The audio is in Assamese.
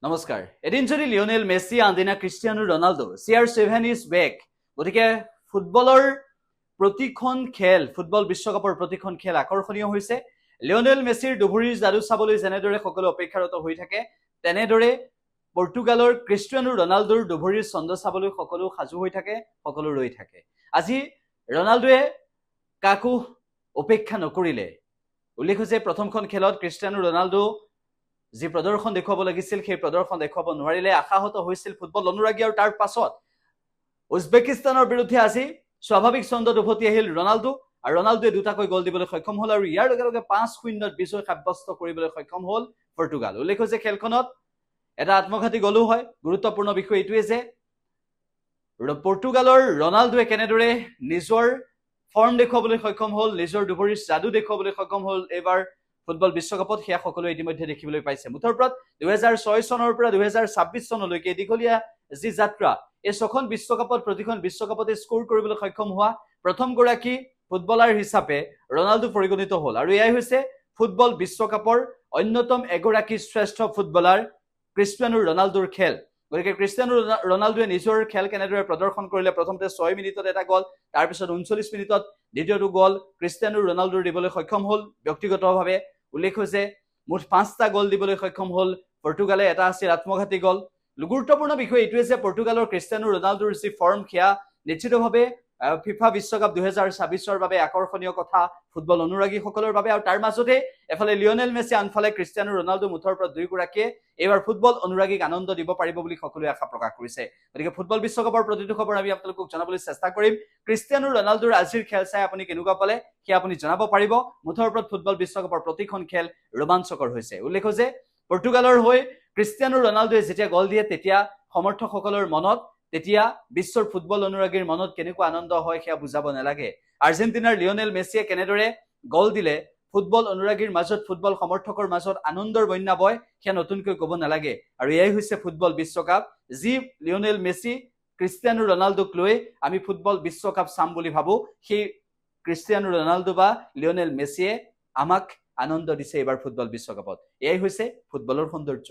নমস্কাৰ। এদিন যদি লিঅনেল মেছি আনদিনা Cristiano Ronaldo CR7 is back, গতিকে ফুটবলৰ প্ৰতিখন খেল, ফুটবল বিশ্বকাপৰ প্ৰতিখন খেল আকৰ্ষণীয় হৈছে। লিঅনেল মেছিৰ দুভুৰীৰ যাদু চাবলৈ যেনেদৰে সকলো অপেক্ষাৰত হৈ থাকে, তেনেদৰে পৰ্তুগালৰ ক্ৰিষ্টিয়ানো ৰনাল্ডোৰ দুভুৰীৰ ছন্দ চাবলৈ সকলো সাজু হৈ থাকে, সকলো ৰৈ থাকে। আজি ৰনাল্ডোৱে কাকো অপেক্ষা নকৰিলে। উল্লেখ হৈছে প্ৰথমখন খেলত ক্ৰিষ্টিয়ানো ৰনাল্ডো যি প্ৰদৰ্শন দেখুৱাব লাগিছিল সেই প্ৰদৰ্শন দেখুৱাব নোৱাৰিলে, আশাহত হৈছিল ফুটবল অনুৰাগী। আৰু তাৰ পাছত উজবেকিস্তানৰ বিৰুদ্ধে আজি স্বাভাৱিক ছন্দত উভতি আহিল ৰনাল্ডো, আৰু ৰনাল্ডোৱে দুটাকৈ গল দিবলৈ সক্ষম হ'ল আৰু ইয়াৰ লগে লগে 5-0 বিজয় সাব্যস্ত কৰিবলৈ সক্ষম হ'ল পৰ্তুগাল। উল্লেখ হৈছে খেলখনত এটা আত্মঘাতী গলো হয়। গুৰুত্বপূৰ্ণ বিষয় এইটোৱে যে পৰ্তুগালৰ ৰনাল্ডোৱে কেনেদৰে নিজৰ ফৰ্ম দেখুৱাবলৈ সক্ষম হ'ল, নিজৰ দুভৰীৰ যাদু দেখুৱাবলৈ সক্ষম হ'ল এইবাৰ ফুটবল বিশ্বকাপত, সেয়া সকলোৱে ইতিমধ্যে দেখিবলৈ পাইছে। মুঠৰ ওপৰত 2006 চনৰ পৰা 2026 চনলৈকে দীঘলীয়া যি যাত্ৰা, এই 6খন বিশ্বকাপত প্ৰতিখন বিশ্বকাপতে স্কোৰ কৰিবলৈ সক্ষম হোৱা প্ৰথমগৰাকী ফুটবলাৰ হিচাপে ৰনাল্ডো পৰিগণিত হ'ল। আৰু এয়াই হৈছে ফুটবল বিশ্বকাপৰ অন্যতম এগৰাকী শ্ৰেষ্ঠ ফুটবলাৰ ক্ৰিষ্টিয়ানো ৰনাল্ডোৰ খেল। গতিকে ক্ৰিষ্টিয়ানো ৰনাল্ডোৱে নিজৰ খেল কেনেদৰে প্ৰদৰ্শন কৰিলে, প্ৰথমতে 6 মিনিটত এটা গল, তাৰপিছত 39 মিনিটত দ্বিতীয়টো গল ক্ৰিষ্টিয়ানো ৰনাল্ডোৰ দিবলৈ সক্ষম হ'ল। ব্যক্তিগতভাৱে উল্লেখ হৈছে মুঠ 5টা গল দিবলৈ সক্ষম হ'ল পৰ্তুগালে, এটা আছিল আত্মঘাতী গল। গুৰুত্বপূৰ্ণ বিষয় এইটোৱে যে পৰ্তুগালৰ ক্ৰিষ্টিয়ানো ৰনাল্ডোৰ যি ফৰ্ম, সেয়া নিশ্চিতভাৱে ফিফা বিশ্বকাপ 2026ৰ বাবে আকৰ্ষণীয় কথা ফুটবল অনুৰাগীসকলৰ বাবে। আৰু তাৰ মাজতে এফালে লিঅনেল মেছি, আনফালে ক্ৰিষ্টিয়ানো ৰনাল্ডো, মুঠৰ ওপৰত দুয়োগৰাকীয়ে এইবাৰ ফুটবল অনুৰাগীক আনন্দ দিব পাৰিব বুলি সকলোৱে আশা প্ৰকাশ কৰিছে। গতিকে ফুটবল বিশ্বকাপৰ প্ৰতিটো খবৰ আমি আপোনালোকক জনাবলৈ চেষ্টা কৰিম। ক্ৰিষ্টিয়ানো ৰনাল্ডোৰ আজিৰ খেল চাই আপুনি কেনেকুৱা পালে সেয়া আপুনি জনাব পাৰিব। মুঠৰ ওপৰত ফুটবল বিশ্বকাপৰ প্ৰতিখন খেল ৰোমাঞ্চকৰ হৈছে। উল্লেখ যে পৰ্তুগালৰ হৈ ক্ৰিষ্টিয়ানো ৰনাল্ডোৱে যেতিয়া গল দিয়ে, তেতিয়া সমৰ্থকসকলৰ মনত, তেতিয়া বিশ্বৰ ফুটবল অনুৰাগীৰ মনত কেনেকুৱা আনন্দ হয় সেয়া বুজাব নালাগে। আৰ্জেণ্টিনাৰ লিঅনেল মেছিয়ে কেনেদৰে গল দিলে ফুটবল অনুৰাগীৰ মাজত, ফুটবল সমৰ্থকৰ মাজত আনন্দৰ বন্যা বয়, সেয়া নতুনকৈ ক'ব নালাগে। আৰু এয়াই হৈছে ফুটবল বিশ্বকাপ, যি লিঅনেল মেছি, ক্ৰিষ্টিয়ানো ৰনাল্ডোক লৈ আমি ফুটবল বিশ্বকাপ চাম বুলি ভাবো। সেই ক্ৰিষ্টিয়ানো ৰনাল্ডো বা লিঅনেল মেছিয়ে আমাক আনন্দ দিছে এইবাৰ ফুটবল বিশ্বকাপত। এয়াই হৈছে ফুটবলৰ সৌন্দৰ্য।